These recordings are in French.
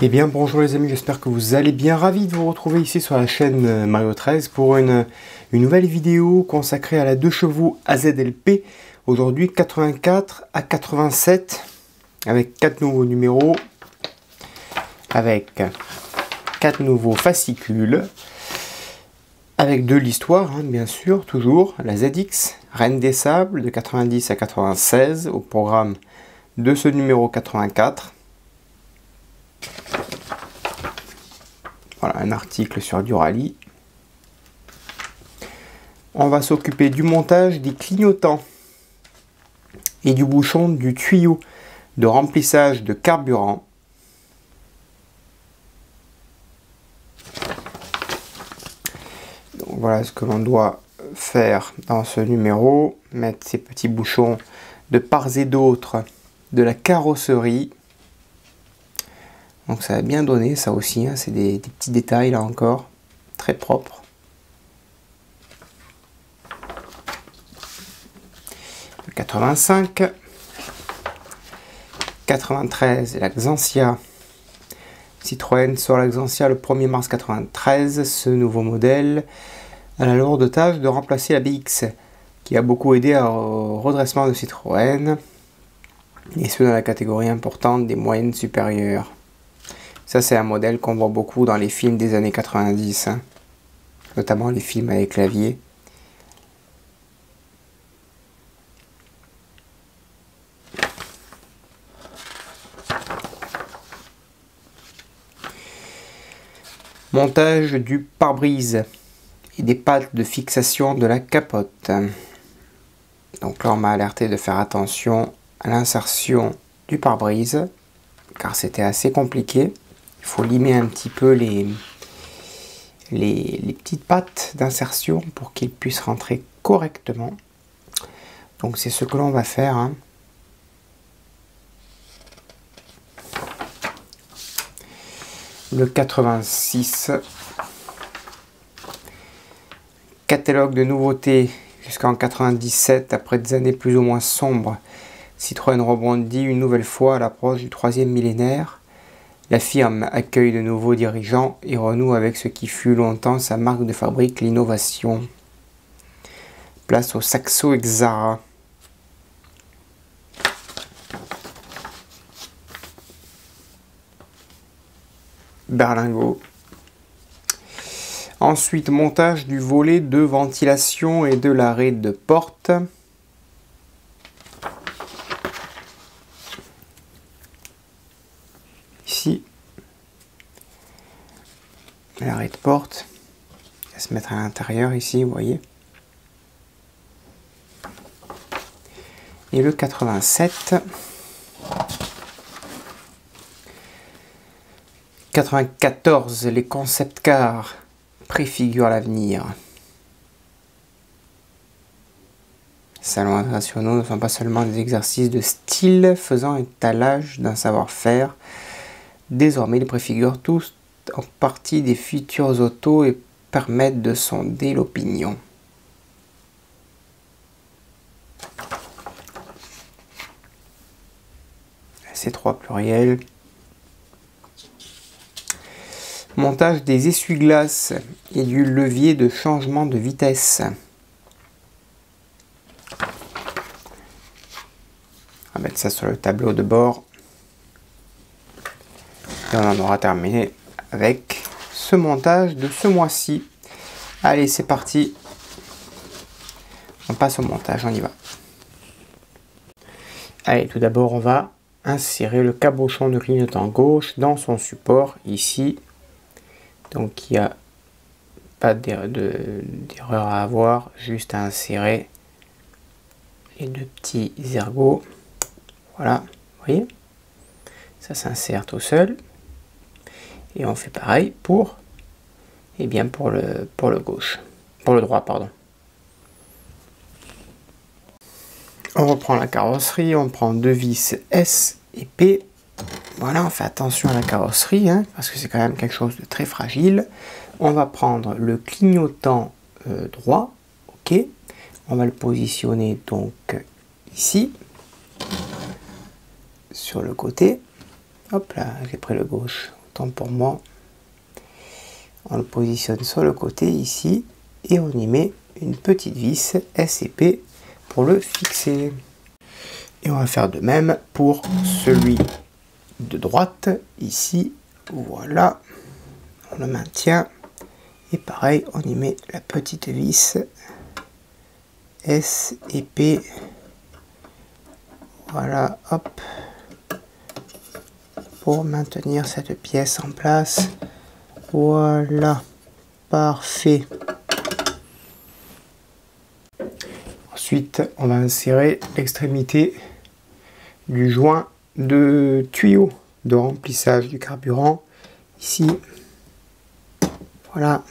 Eh bien bonjour les amis, j'espère que vous allez bien, ravi de vous retrouver ici sur la chaîne Mario 13 pour une nouvelle vidéo consacrée à la 2 chevaux AZLP. Aujourd'hui 84 à 87 avec 4 nouveaux numéros, avec 4 nouveaux fascicules, avec de l'histoire bien sûr, toujours la ZX, Reine des Sables de 90 à 96 au programme de ce numéro 84. Voilà, un article sur du rallye. On va s'occuper du montage des clignotants et du bouchon du tuyau de remplissage de carburant. Donc voilà ce que l'on doit faire dans ce numéro. Mettre ces petits bouchons de part et d'autre de la carrosserie. Donc ça a bien donné ça aussi, c'est des petits détails là encore, très propres. Le 85, 93 la Xantia. Citroën sort la Xantia le 1er mars 93, ce nouveau modèle a la lourde tâche de remplacer la BX, qui a beaucoup aidé au redressement de Citroën, et ce dans la catégorie importante des moyennes supérieures. Ça, c'est un modèle qu'on voit beaucoup dans les films des années 90, notamment les films avec clavier. Montage du pare-brise et des pattes de fixation de la capote. Donc là, on m'a alerté de faire attention à l'insertion du pare-brise, car c'était assez compliqué. Il faut limer un petit peu les petites pattes d'insertion pour qu'ils puissent rentrer correctement. Donc c'est ce que l'on va faire. Le 86. Catalogue de nouveautés jusqu'en 97, après des années plus ou moins sombres. Citroën rebondit une nouvelle fois à l'approche du 3e millénaire. La firme accueille de nouveaux dirigeants et renoue avec ce qui fut longtemps sa marque de fabrique, l'innovation. Place au Saxo Exara. Berlingot. Ensuite, montage du volet de ventilation et de l'arrêt de porte. Ici, l'arrêt de porte, il va se mettre à l'intérieur ici, vous voyez. Et le 87, 94, les concept cars préfigurent l'avenir. Salons internationaux ne sont pas seulement des exercices de style faisant étalage d'un savoir-faire. Désormais, ils préfigurent tous en partie des futures autos et permettent de sonder l'opinion. C3 pluriel. Montage des essuie-glaces et du levier de changement de vitesse. On va mettre ça sur le tableau de bord. Et on en aura terminé avec ce montage de ce mois-ci. Allez, c'est parti. On passe au montage, on y va. Allez, tout d'abord, on va insérer le cabochon de clignotant gauche dans son support, ici. Donc, il n'y a pas d'erreur à avoir, juste à insérer les 2 petits ergots. Voilà, vous voyez, ça s'insère tout seul. Et on fait pareil pour, pour le gauche, pour le droit, pardon. On reprend la carrosserie, on prend 2 vis S et P. Voilà, on fait attention à la carrosserie, parce que c'est quand même quelque chose de très fragile. On va prendre le clignotant droit, ok. On va le positionner donc ici, sur le côté. Hop là, j'ai pris le gauche. autant pour moi. On le positionne sur le côté ici et on y met une petite vis SCP pour le fixer. Et on va faire de même pour celui de droite ici. Voilà, on le maintient et pareil, on y met la petite vis S et P. Voilà, hop, pour maintenir cette pièce en place. Voilà, parfait. Ensuite, on va insérer l'extrémité du joint de tuyau de remplissage du carburant ici. Voilà,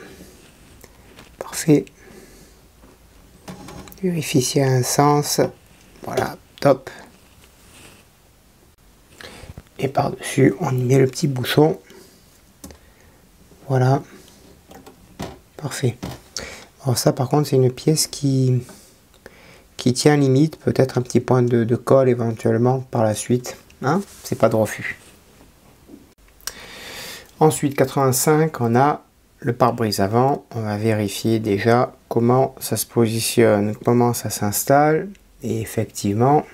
parfait. Vérifier s'il y a un sens. Voilà, top. Et par-dessus, on y met le petit bouchon. Voilà, parfait. Alors ça, par contre, c'est une pièce qui tient limite, peut-être un petit point de colle éventuellement par la suite. Hein, c'est pas de refus. Ensuite, 85, on a le pare-brise avant. On va vérifier déjà comment ça se positionne, comment ça s'installe. Et effectivement,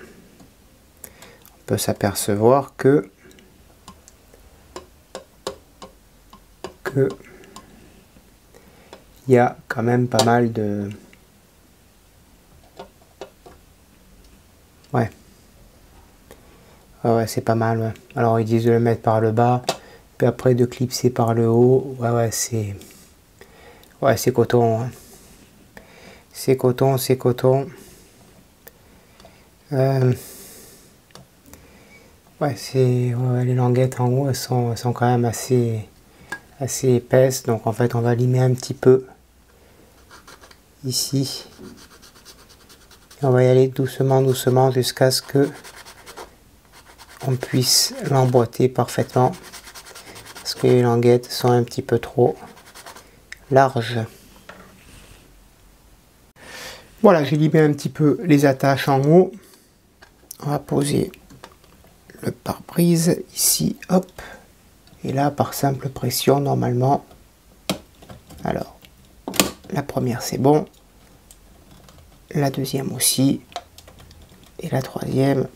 on peut s'apercevoir que il y a quand même pas mal de... Ouais. Ouais, c'est pas mal, ouais. Alors ils disent de le mettre par le bas, puis après de clipser par le haut. Ouais, c'est... Ouais, c'est coton. Hein. C'est coton, c'est coton. Ouais, c'est... Ouais, les languettes en haut, elles sont quand même assez épaisses. Donc en fait, on va limer un petit peu. Ici. Et on va y aller doucement, doucement, jusqu'à ce que on puisse l'emboîter parfaitement. Parce que les languettes sont un petit peu trop larges. Voilà, j'ai limé un petit peu les attaches en haut. On va poser le pare-brise ici, hop. Et là, par simple pression, normalement. Alors, la première, c'est bon. La deuxième aussi. Et la troisième.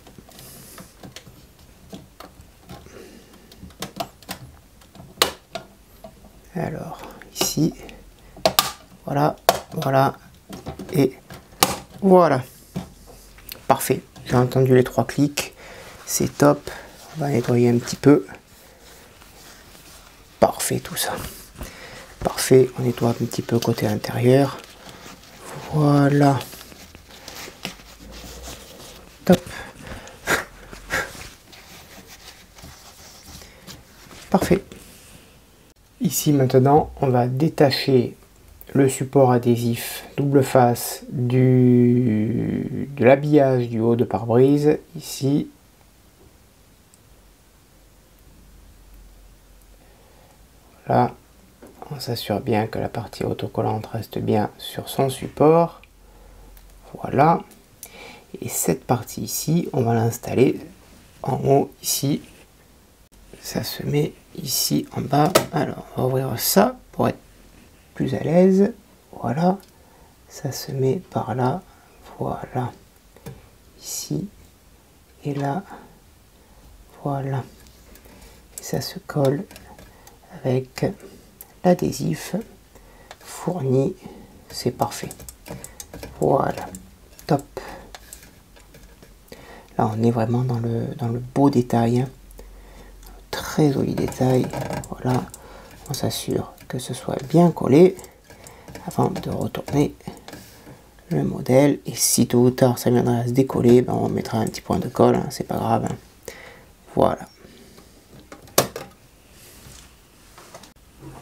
Alors, ici. Voilà, voilà. Et voilà. Parfait. J'ai entendu les 3 clics. C'est top. On va nettoyer un petit peu. Parfait tout ça. Parfait. On nettoie un petit peu côté intérieur. Voilà. Top. Parfait. Ici maintenant, on va détacher le support adhésif double face de l'habillage du haut de pare-brise. Ici. Voilà. On s'assure bien que la partie autocollante reste bien sur son support. Voilà. Et cette partie ici, on va l'installer en haut ici. Ça se met ici en bas. Alors, on va ouvrir ça pour être plus à l'aise. Voilà. Ça se met par là. Voilà. Ici. Et là. Voilà. Et ça se colle avec l'adhésif fourni. C'est parfait. Voilà. Top. Là, on est vraiment dans le beau détail. Hein. Très joli détail. Voilà. On s'assure que ce soit bien collé avant de retourner le modèle. Et si tôt ou tard ça viendrait à se décoller, ben on mettra un petit point de colle. Hein. C'est pas grave. Hein. Voilà.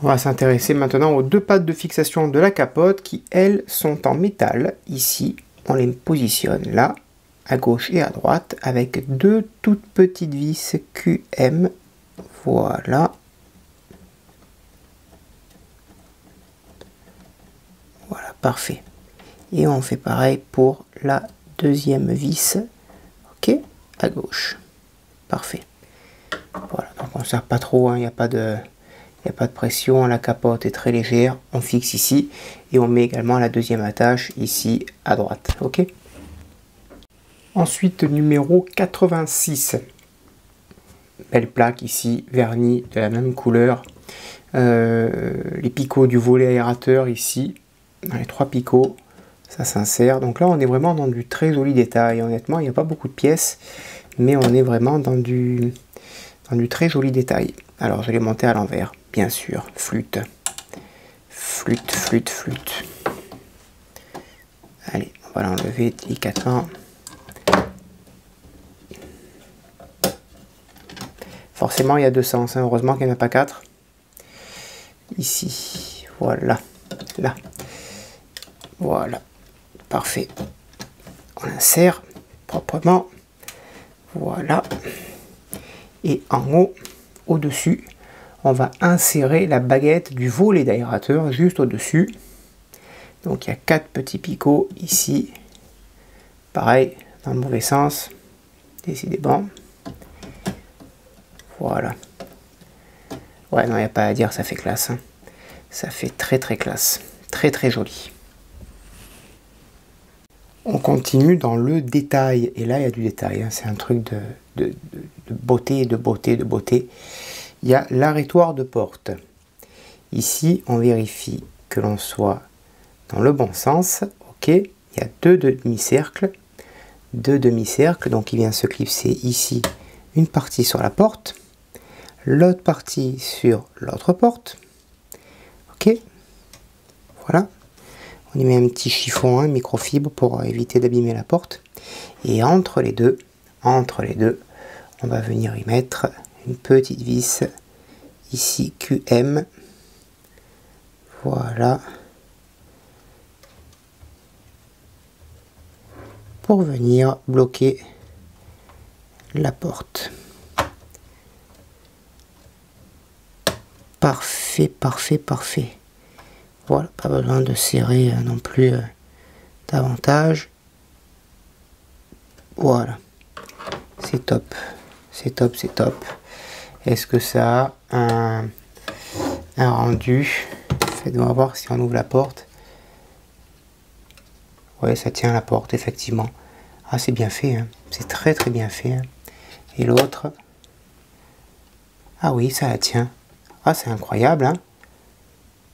On va s'intéresser maintenant aux 2 pattes de fixation de la capote qui, elles, sont en métal. Ici, on les positionne là, à gauche et à droite, avec 2 toutes petites vis QM. Voilà. Voilà, parfait. Et on fait pareil pour la deuxième vis. Ok, à gauche. Parfait. Voilà, donc On ne serre pas trop, hein, il n'y a pas de pression, la capote est très légère, on fixe ici et on met également la deuxième attache ici à droite. Ok. Ensuite, numéro 86. Belle plaque ici, vernie de la même couleur. Les picots du volet aérateur ici, dans les 3 picots, ça s'insère. Donc là, on est vraiment dans du très joli détail. Honnêtement, il n'y a pas beaucoup de pièces, mais on est vraiment dans du très joli détail. Alors, je l'ai monté à l'envers, bien sûr. Flûte. Flûte, flûte, flûte. Allez, on va l'enlever délicatement. Forcément, il y a 2 sens. Hein. Heureusement qu'il n'y en a pas 4. Ici, voilà. Là. Voilà. Parfait. On insère proprement. Voilà. Et en haut, au-dessus, on va insérer la baguette du volet d'aérateur juste au-dessus. Donc il y a 4 petits picots ici. Pareil, dans le mauvais sens. Décidément. Voilà. Ouais, non, il n'y a pas à dire, ça fait classe. Hein. Ça fait très très classe. Très très joli. On continue dans le détail. Et là, il y a du détail. Hein. C'est un truc de beauté, de beauté, de beauté. Il y a l'arrêtoir de porte. Ici, on vérifie que l'on soit dans le bon sens. Ok. Il y a 2 demi-cercles. 2 demi-cercles. Donc, il vient se clipser ici une partie sur la porte. L'autre partie sur l'autre porte. Ok. Voilà. On y met un petit chiffon, microfibre pour éviter d'abîmer la porte. Et entre les deux, on va venir y mettre une petite vis ici QM. Voilà. Pour venir bloquer la porte. Parfait, parfait, parfait. Voilà, pas besoin de serrer non plus davantage. Voilà. C'est top. C'est top, c'est top. Est-ce que ça a un rendu? Faites-moi voir si on ouvre la porte. Ouais, ça tient la porte, effectivement. Ah, c'est bien fait. Hein. C'est très très bien fait. Hein. Et l'autre. Ah oui, ça la tient. Ah, c'est incroyable. Hein.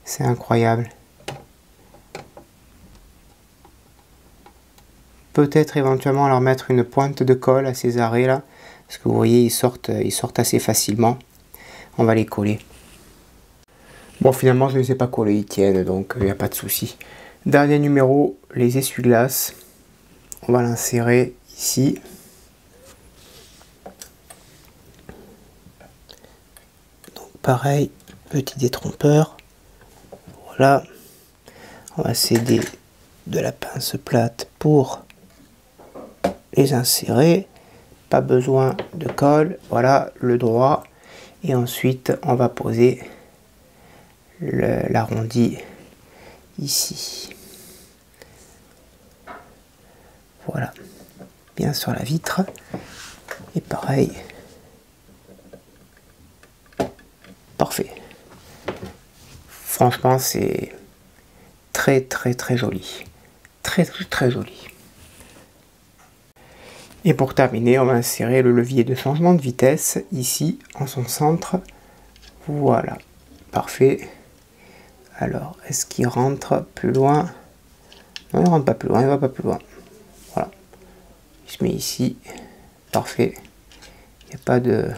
C'est incroyable. Peut-être éventuellement leur mettre une pointe de colle à ces arrêts là. Parce que vous voyez, ils sortent assez facilement. On va les coller. Bon, finalement, je ne les ai pas collés, ils tiennent, donc il n'y a pas de souci. Dernier numéro, les essuie-glaces. On va l'insérer ici. Donc pareil, petit détrompeur. Voilà. On va s'aider de la pince plate pour les insérer. Pas besoin de colle. Voilà le droit. Et ensuite, on va poser l'arrondi ici. Voilà. Bien sur la vitre. Et pareil. Parfait. Franchement, c'est très très très joli. Très très très joli. Et pour terminer, on va insérer le levier de changement de vitesse ici en son centre. Voilà. Parfait. Alors, est-ce qu'il rentre plus loin? Non, il ne rentre pas plus loin, il ne va pas plus loin. Voilà. Il se met ici. Parfait. Il n'y a pas de...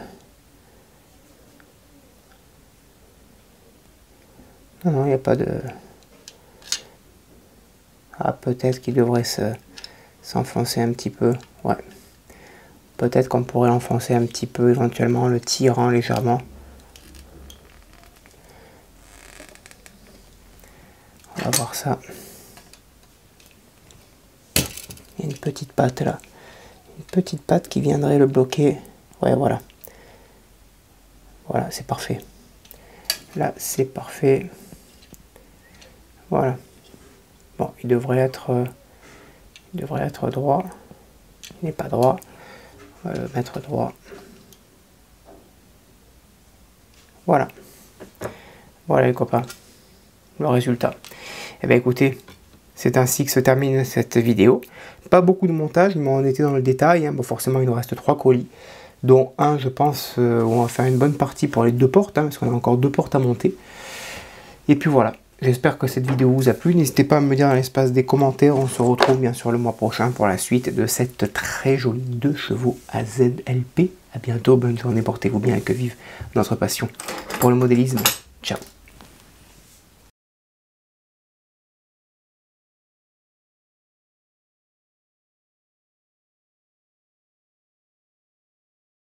Non, non, il n'y a pas de... Ah, peut-être qu'il devrait s'enfoncer un petit peu. Ouais. Peut-être qu'on pourrait l'enfoncer un petit peu, éventuellement en le tirant légèrement. On va voir ça. Il y a une petite patte là. Une petite patte qui viendrait le bloquer. Ouais, voilà. Voilà, c'est parfait. Là, c'est parfait. Voilà. Bon, il devrait être droit. Il n'est pas droit. On va le mettre droit. Voilà. Voilà les copains, le résultat. Et bien écoutez, c'est ainsi que se termine cette vidéo. Pas beaucoup de montage, mais on était dans le détail. Hein. Bon, forcément, il nous reste 3 colis, dont un, je pense, où on va faire une bonne partie pour les 2 portes, hein, parce qu'on a encore 2 portes à monter. Et puis voilà, j'espère que cette vidéo vous a plu. N'hésitez pas à me dire dans l'espace des commentaires. On se retrouve bien sûr le mois prochain pour la suite de cette très jolie 2 chevaux AZLP. A bientôt, bonne journée, portez-vous bien et que vive notre passion pour le modélisme. Ciao.